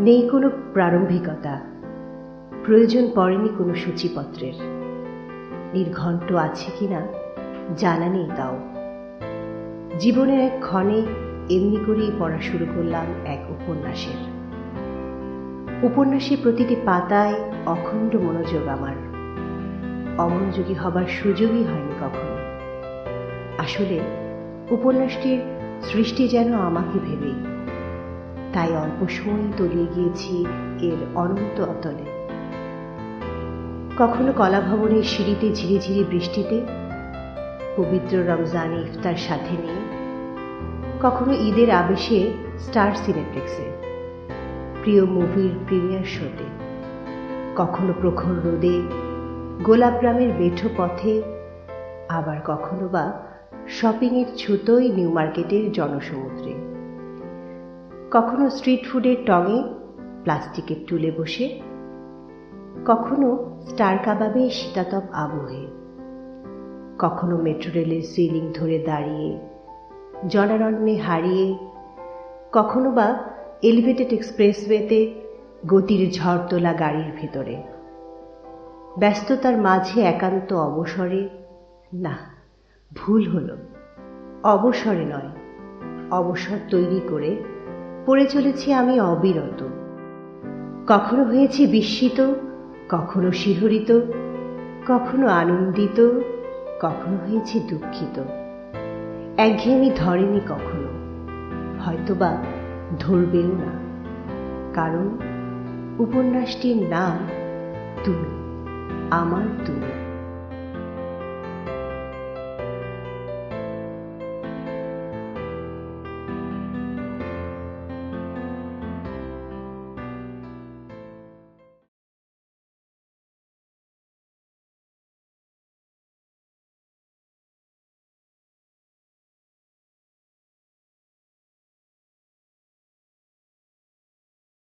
নেই কোনো প্রারম্ভিকতা, প্রয়োজন পড়েনি কোনো সূচিপত্রের। নির্ঘণ্ট আছে কিনা জানা নেই তাও। জীবনের এক ক্ষণে এমনি করেই পড়া শুরু করলাম এক উপন্যাসের। উপন্যাসের প্রতিটি পাতায় অখণ্ড মনোযোগ আমার। অমনোযোগী হবার সুযোগই হয়নি কখনো। আসলে উপন্যাসটির সৃষ্টি যেন আমাকে ভেবেই, তাই অল্প সময় তলিয়ে গিয়েছি এর অনন্ত অতলে। কখনো কলাভবনের সিঁড়িতে ঝিরিঝিরি বৃষ্টিতে, পবিত্র রমজানে ইফতার সাথে নিয়ে, কখনো ঈদের আবেশে স্টার সিনেপ্লেক্সে, প্রিয় মুভির প্রিমিয়ার শোতে, কখনো প্রখর রোদে গোলাপগ্রামের বেঠো পথে, আবার কখনো বা শপিংয়ের ছুতোই নিউ মার্কেটের জনসমুদ্রে, কখনো স্ট্রিট ফুডের টঙে প্লাস্টিকের টুলে বসে, কখনো স্টার কাবাবে শীতাতপ আবহে, কখনো মেট্রো রেলের সিলিং ধরে দাঁড়িয়ে জনারণ্যে হারিয়ে, কখনো বা এলিভেটেড এক্সপ্রেসওয়েতে গতির ঝড় তোলা গাড়ির ভেতরে। ব্যস্ততার মাঝে একান্ত অবসরে, না, ভুল হলো, অবসরে নয়, অবসর তৈরি করে পড়ে চলেছি আমি অবিরত। কখনো হয়েছি বিস্মিত, কখনো শিহরিত, কখনো আনন্দিত, কখনো হয়েছি দুঃখিত। একঘেয়েমি ধরেনি কখনো, হয়তোবা ধরবেও না, কারণ উপন্যাসটির নাম তুমি, আমার তুমি।